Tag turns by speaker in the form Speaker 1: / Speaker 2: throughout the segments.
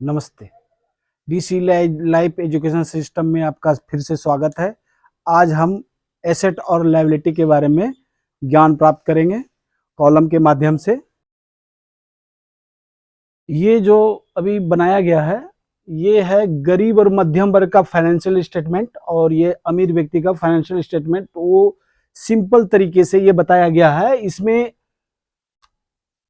Speaker 1: नमस्ते। DC life education system में आपका फिर से स्वागत है। आज हम एसेट और लायबिलिटी के बारे में ज्ञान प्राप्त करेंगे कॉलम के माध्यम से। ये जो अभी बनाया गया है ये है गरीब और मध्यम वर्ग का फाइनेंशियल स्टेटमेंट और ये अमीर व्यक्ति का फाइनेंशियल स्टेटमेंट। वो सिंपल तरीके से ये बताया गया है। इसमें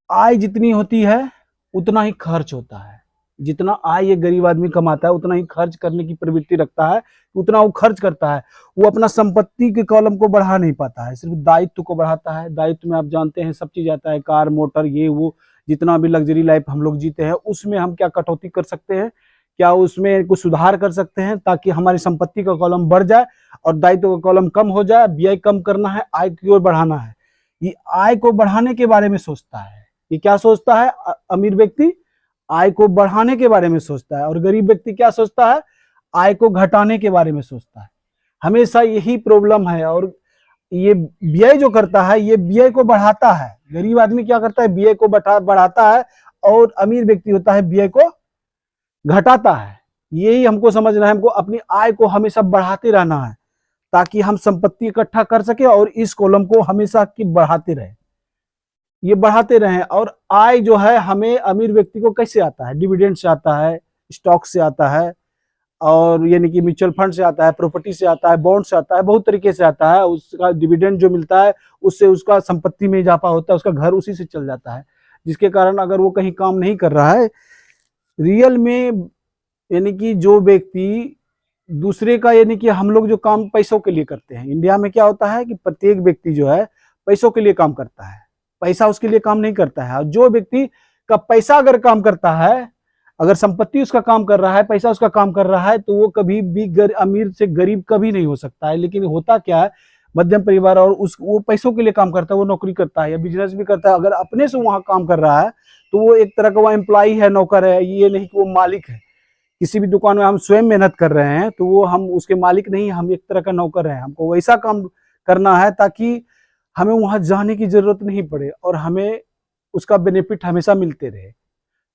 Speaker 1: आय जितनी होती है उतना ही खर्च होता है। जितना आय ये गरीब आदमी कमाता है उतना ही खर्च करने की प्रवृत्ति रखता है, उतना वो खर्च करता है। वो अपना संपत्ति के कॉलम को बढ़ा नहीं पाता है, सिर्फ दायित्व को बढ़ाता है। दायित्व में आप जानते हैं सब चीज आता है, कार मोटर ये वो। जितना भी लग्जरी लाइफ हम लोग जीते हैं उसमें हम क्या कटौती कर सकते हैं, क्या उसमें कुछ सुधार कर सकते हैं ताकि हमारी संपत्ति का कॉलम बढ़ जाए और दायित्व का कॉलम कम हो जाए। व्यय कम करना है, आय की ओर बढ़ाना है। ये आय को बढ़ाने के बारे में सोचता है। ये क्या सोचता है? अमीर व्यक्ति आय को बढ़ाने के बारे में सोचता है और गरीब व्यक्ति क्या सोचता है? आय को घटाने के बारे में सोचता है। हमेशा यही प्रॉब्लम है। और ये व्यय जो करता है ये व्यय को बढ़ाता है। गरीब आदमी क्या करता है? व्यय को बढ़ाता है और अमीर व्यक्ति होता है व्यय को घटाता है। यही हमको समझना है। हमको अपनी आय को हमेशा बढ़ाते रहना है ताकि हम संपत्ति इकट्ठा कर सके और इस कॉलम को हमेशा की बढ़ाते रहे, ये बढ़ाते रहें। और आय जो है हमें अमीर व्यक्ति को कैसे आता है? डिविडेंड से आता है, स्टॉक से आता है, और यानी कि म्यूचुअल फंड से आता है, प्रॉपर्टी से आता है, बॉन्ड से आता है, बहुत तरीके से आता है। उसका डिविडेंड जो मिलता है उससे उसका संपत्ति में इजाफा होता है, उसका घर उसी से चल जाता है। जिसके कारण अगर वो कहीं काम नहीं कर रहा है रियल में, यानी कि जो व्यक्ति दूसरे का, यानी कि हम लोग जो काम पैसों के लिए करते हैं, इंडिया में क्या होता है कि प्रत्येक व्यक्ति जो है पैसों के लिए काम करता है, पैसा उसके लिए काम नहीं करता है। और जो व्यक्ति का पैसा अगर काम करता है, अगर संपत्ति उसका काम कर रहा है, पैसा उसका काम कर रहा है, तो वो कभी भी अमीर से गरीब कभी नहीं हो सकता है। लेकिन होता क्या है, मध्यम परिवार और वो पैसों के लिए काम करता है, वो नौकरी करता है या बिजनेस भी करता है। अगर अपने से वहां काम कर रहा है तो वो एक तरह का वो एम्प्लॉय है, नौकर है। ये नहीं कि वो मालिक है। किसी भी दुकान में हम स्वयं मेहनत कर रहे हैं तो वो हम उसके मालिक नहीं, हम एक तरह का नौकर हैं। हमको वैसा काम करना है ताकि हमें वहां जाने की जरूरत नहीं पड़े और हमें उसका बेनिफिट हमेशा मिलते रहे।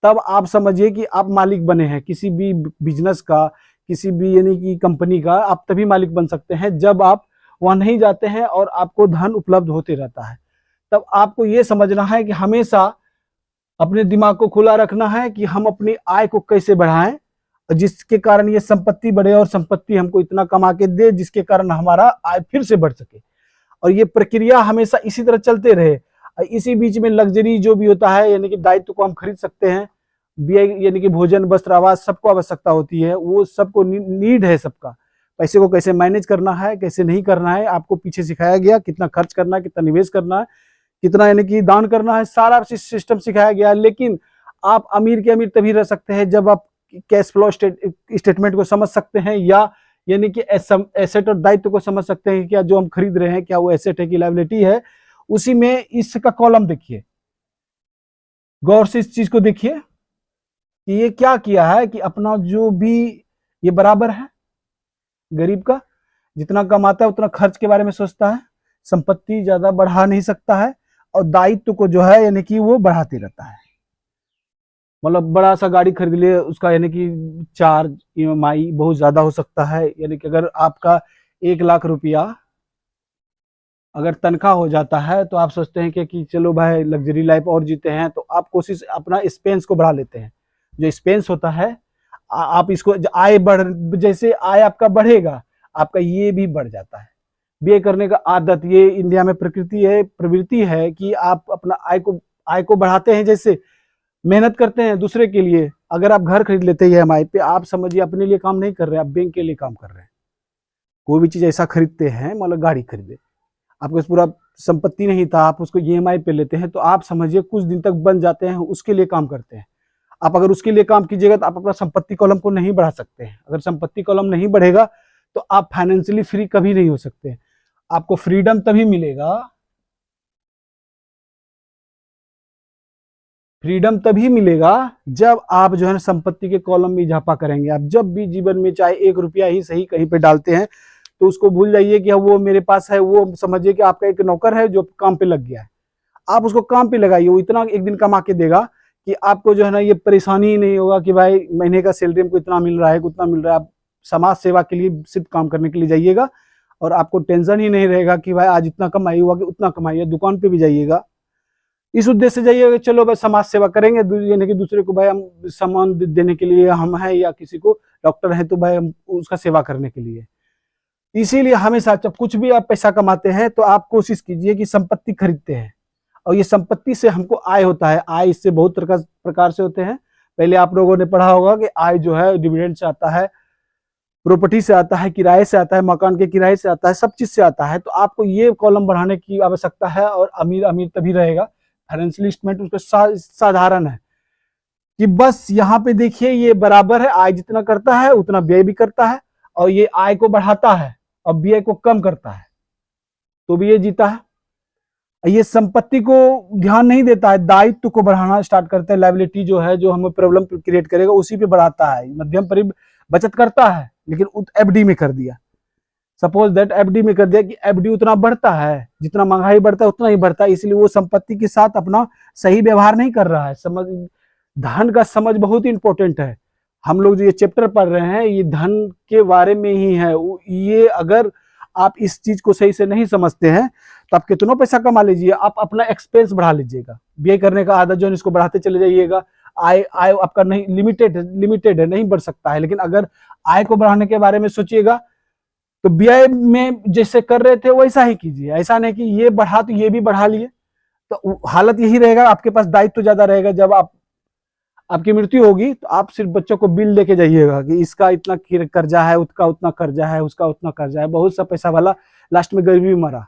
Speaker 1: तब आप समझिए कि आप मालिक बने हैं किसी भी बिजनेस का, किसी भी यानी कि कंपनी का। आप तभी मालिक बन सकते हैं जब आप वहां नहीं जाते हैं और आपको धन उपलब्ध होते रहता है। तब आपको ये समझना है कि हमेशा अपने दिमाग को खुला रखना है कि हम अपनी आय को कैसे बढ़ाएं जिसके कारण ये संपत्ति बढ़े और संपत्ति हमको इतना कमा के दे जिसके कारण हमारा आय फिर से बढ़ सके। और ये प्रक्रिया हमेशा इसी तरह चलते रहे। इसी बीच में लग्जरी जो भी होता है, यानी कि दायित्व को हम खरीद सकते हैं। व्यय यानी कि भोजन वस्त्र आवास सबको आवश्यकता होती है, वो सबको नीड है सबका। पैसे को कैसे मैनेज करना है, कैसे नहीं करना है, आपको पीछे सिखाया गया। कितना खर्च करना है, कितना निवेश करना है, कितना यानी कि दान करना है, सारा सिस्टम सिखाया गया। लेकिन आप अमीर के अमीर तभी रह सकते हैं जब आप कैश फ्लो स्टेटमेंट को समझ सकते हैं, या यानी कि एसेट और दायित्व को समझ सकते हैं। क्या जो हम खरीद रहे हैं क्या वो एसेट है कि लायबिलिटी है। उसी में इसका कॉलम देखिए, गौर से इस चीज को देखिए कि ये क्या किया है कि अपना जो भी ये बराबर है, गरीब का जितना कमाता है उतना खर्च के बारे में सोचता है, संपत्ति ज्यादा बढ़ा नहीं सकता है, और दायित्व को जो है यानी कि वो बढ़ाते रहता है। मतलब बड़ा सा गाड़ी खरीद लिए, उसका यानी कि चार्ज ईएमआई बहुत ज्यादा हो सकता है। यानी कि अगर आपका 1 लाख रुपया अगर तनख्वाह हो जाता है तो आप सोचते हैं कि चलो भाई लग्जरी लाइफ और जीते हैं, तो आप कोशिश अपना एक्सपेंस को बढ़ा लेते हैं। जो एक्सपेंस होता है आप इसको आय बढ़, जैसे आय आपका बढ़ेगा आपका ये भी बढ़ जाता है। व्यय करने का आदत, ये इंडिया में प्रवृत्ति है कि आप अपना आय को बढ़ाते हैं। जैसे मेहनत करते हैं दूसरे के लिए, अगर आप घर खरीद लेते हैं ईएमआई पे, आप समझिए अपने लिए काम नहीं कर रहे, आप बैंक के लिए काम कर रहे हैं। कोई भी चीज ऐसा खरीदते हैं, मतलब गाड़ी खरीदे, आपके पास पूरा संपत्ति नहीं था, आप उसको ईएमआई पे लेते हैं, तो आप समझिए कुछ दिन तक बन जाते हैं, उसके लिए काम करते हैं। आप अगर उसके लिए काम कीजिएगा तो आप अपना संपत्ति कॉलम को नहीं बढ़ा सकते हैं। अगर संपत्ति कॉलम नहीं बढ़ेगा तो आप फाइनेंशियली फ्री कभी नहीं हो सकते। आपको फ्रीडम तभी मिलेगा, फ्रीडम तभी मिलेगा जब आप जो है संपत्ति के कॉलम में इजाफा करेंगे। आप जब भी जीवन में चाहे 1 रुपया ही सही कहीं पे डालते हैं तो उसको भूल जाइए कि वो मेरे पास है। वो समझिए कि आपका एक नौकर है जो काम पे लग गया है, आप उसको काम पे लगाइए, वो इतना एक दिन कमा के देगा कि आपको जो है ना ये परेशानी ही नहीं होगा कि भाई महीने का सैलरी हमको इतना मिल रहा है, उतना मिल रहा है। आप समाज सेवा के लिए सिर्फ काम करने के लिए जाइएगा और आपको टेंशन ही नहीं रहेगा कि भाई आज इतना कमाई हुआ कि उतना कमाई है। दुकान पे भी जाइएगा इस उद्देश्य से जाइएगा, चलो भाई समाज सेवा करेंगे, यानी कि दूसरे को भाई हम सामान देने के लिए हम हैं, या किसी को डॉक्टर हैं तो भाई हम उसका सेवा करने के लिए। इसीलिए हमेशा जब कुछ भी आप पैसा कमाते हैं तो आप कोशिश कीजिए कि संपत्ति खरीदते हैं, और ये संपत्ति से हमको आय होता है। आय इससे बहुत प्रकार से होते हैं। पहले आप लोगों ने पढ़ा होगा कि आय जो है डिविडेंड से आता है, प्रॉपर्टी से आता है, किराए से आता है, मकान के किराए से आता है, सब चीज से आता है। तो आपको ये कॉलम बढ़ाने की आवश्यकता है। और अमीर अमीर तभी रहेगा, फाइनेंशियल इंस्ट्रूमेंट उसका साधारण है कि बस यहाँ पे देखिए ये बराबर है, आय जितना करता है उतना व्यय भी करता है, और ये आय को बढ़ाता है और व्यय को कम करता है, तो भी ये जीता है। ये संपत्ति को ध्यान नहीं देता है, दायित्व को बढ़ाना स्टार्ट करता है। लायबिलिटी जो है, जो हमें प्रॉब्लम क्रिएट करेगा, उसी पे बढ़ाता है। मध्यम परिवार बचत करता है लेकिन एफडी में कर दिया, सपोज दैट एफडी में कर दिया कि एफडी उतना बढ़ता है, जितना महंगाई बढ़ता है उतना ही बढ़ता है, इसलिए वो संपत्ति के साथ अपना सही व्यवहार नहीं कर रहा है। समझ, धन का समझ बहुत इंपॉर्टेंट है। हम लोग जो ये चैप्टर पढ़ रहे हैं ये धन के बारे में ही है। ये अगर आप इस चीज को सही से नहीं समझते हैं तो आप कितना पैसा कमा लीजिए, आप अपना एक्सपेंस बढ़ा लीजिएगा। व्यय करने का आदत जो है इसको बढ़ाते चले जाइएगा। आय आपका नहीं लिमिटेड है, नहीं बढ़ सकता है। लेकिन अगर आय को बढ़ाने के बारे में सोचिएगा तो व्यय में जैसे कर रहे थे वैसा ही कीजिए। ऐसा नहीं कि ये बढ़ा तो ये भी बढ़ा लिए, तो हालत यही रहेगा। आपके पास दायित्व तो ज्यादा रहेगा। जब आपकी मृत्यु होगी तो आप सिर्फ बच्चों को बिल लेके जाइएगा कि इसका इतना कर्जा है, उसका उतना कर्जा है, उसका उतना कर्जा है। बहुत सा पैसा वाला लास्ट में गरीबी मरा।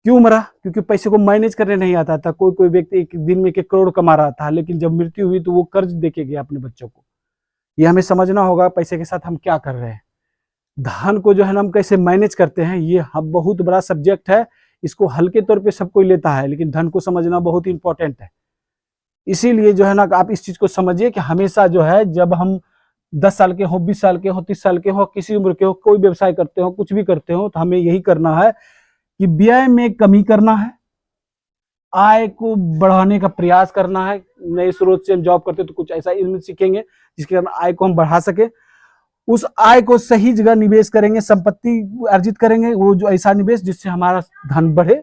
Speaker 1: क्यों मरा? क्योंकि पैसे को मैनेज करने नहीं आता था। कोई व्यक्ति एक दिन में 1 करोड़ कमा रहा था, लेकिन जब मृत्यु हुई तो वो कर्ज देके गया अपने बच्चों को। ये हमें समझना होगा पैसे के साथ हम क्या कर रहे हैं। धन को जो है ना हम कैसे मैनेज करते हैं, ये बहुत बड़ा सब्जेक्ट है। इसको हल्के तौर पे सब कोई लेता है, लेकिन धन को समझना बहुत इंपॉर्टेंट है। इसीलिए जो है ना आप इस चीज को समझिए कि हमेशा जो है जब हम 10 साल के हो, 20 साल के हो, 30 साल के हो, किसी उम्र के हो, कोई व्यवसाय करते हो, कुछ भी करते हो, तो हमें यही करना है कि व्यय में कमी करना है, आय को बढ़ाने का प्रयास करना है। नए स्रोत से हम जॉब करते तो कुछ ऐसा इल्म सीखेंगे जिसके कारण आय को हम बढ़ा सके। उस आय को सही जगह निवेश करेंगे, संपत्ति अर्जित करेंगे, वो जो ऐसा निवेश जिससे हमारा धन बढ़े।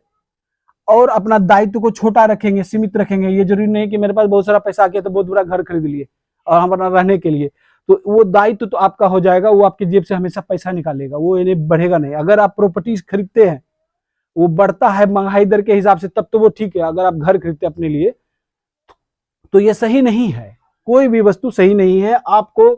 Speaker 1: और अपना दायित्व को छोटा रखेंगे, सीमित रखेंगे। ये जरूरी नहीं कि मेरे पास बहुत सारा पैसा आ गया तो बहुत बड़ा घर खरीद लिए और हमारा रहने के लिए, तो वो दायित्व तो आपका हो जाएगा। वो आपकी जेब से हमेशा पैसा निकालेगा, वो इन्हें बढ़ेगा नहीं। अगर आप प्रॉपर्टी खरीदते हैं, वो बढ़ता है महंगाई दर के हिसाब से, तब तो वो ठीक है। अगर आप घर खरीदते हैं अपने लिए तो ये सही नहीं है। कोई भी वस्तु सही नहीं है। आपको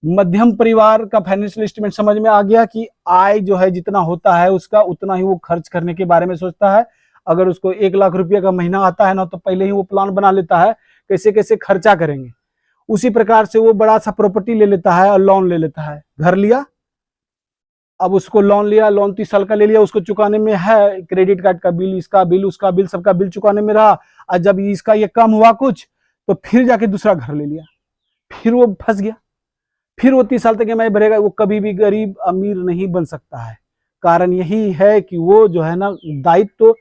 Speaker 1: मध्यम परिवार का फाइनेंशियल स्टेटमेंट समझ में आ गया कि आय जो है जितना होता है उसका उतना ही वो खर्च करने के बारे में सोचता है। अगर उसको 1 लाख रुपया का महीना आता है ना, तो पहले ही वो प्लान बना लेता है कैसे कैसे खर्चा करेंगे। उसी प्रकार से वो बड़ा सा प्रॉपर्टी ले लेता है और लोन ले लेता है। घर लिया, अब उसको लोन लिया, लोन 30 साल का ले लिया, उसको चुकाने में है क्रेडिट कार्ड का बिल, इसका बिल, उसका बिल, सबका बिल चुकाने में रहा। और जब इसका ये कम हुआ कुछ, तो फिर जाके दूसरा घर ले लिया, फिर वो फंस गया। फिर वो 30 साल तक EMI भरेगा। वो कभी भी गरीब अमीर नहीं बन सकता है। कारण यही है कि वो जो है ना दायित्व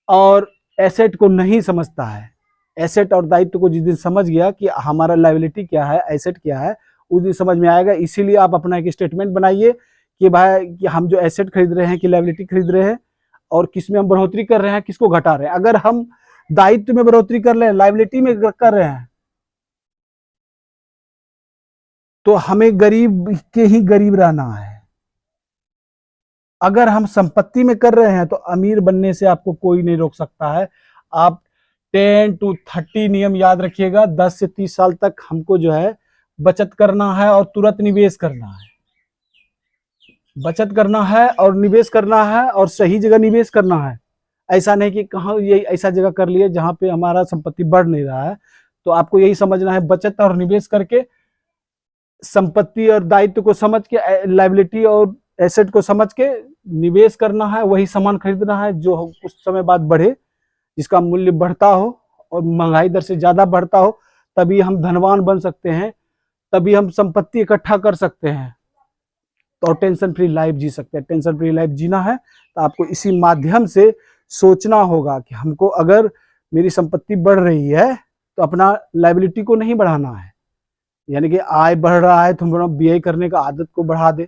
Speaker 1: और एसेट को नहीं समझता है। एसेट और दायित्व को जिस दिन समझ गया कि हमारा लायबिलिटी क्या है, एसेट क्या है, उस दिन समझ में आएगा। इसीलिए आप अपना एक स्टेटमेंट बनाइए कि भाई कि हम जो एसेट खरीद रहे हैं कि लायबिलिटी खरीद रहे हैं, और किस में हम बढ़ोतरी कर रहे हैं, किसको घटा रहे हैं। अगर हम दायित्व में बढ़ोतरी कर रहे हैं, लायबिलिटी में कर रहे हैं, तो हमें गरीब के ही गरीब रहना है। अगर हम संपत्ति में कर रहे हैं तो अमीर बनने से आपको कोई नहीं रोक सकता है। आप 10 to 30 नियम याद रखिएगा। 10 से 30 साल तक हमको जो है बचत करना है और तुरंत निवेश करना है। बचत करना है और निवेश करना है, और सही जगह निवेश करना है। ऐसा नहीं कि कहाँ ये ऐसा जगह कर लिए जहां पे हमारा संपत्ति बढ़ नहीं रहा है। तो आपको यही समझना है, बचत और निवेश करके, संपत्ति और दायित्व को समझ के, लायबिलिटी और एसेट को समझ के निवेश करना है। वही सामान खरीदना है जो कुछ समय बाद बढ़े, जिसका मूल्य बढ़ता हो और महंगाई दर से ज्यादा बढ़ता हो। तभी हम धनवान बन सकते हैं, तभी हम संपत्ति इकट्ठा कर सकते हैं, तो टेंशन फ्री लाइफ जी सकते हैं। टेंशन फ्री लाइफ जीना है तो आपको इसी माध्यम से सोचना होगा कि हमको अगर मेरी संपत्ति बढ़ रही है तो अपना लायबिलिटी को नहीं बढ़ाना है, यानी कि आय बढ़ रहा है तो हम बीआई करने का आदत को बढ़ा दे,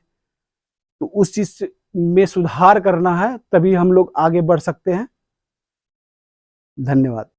Speaker 1: तो उस चीज में सुधार करना है, तभी हम लोग आगे बढ़ सकते हैं। धन्यवाद।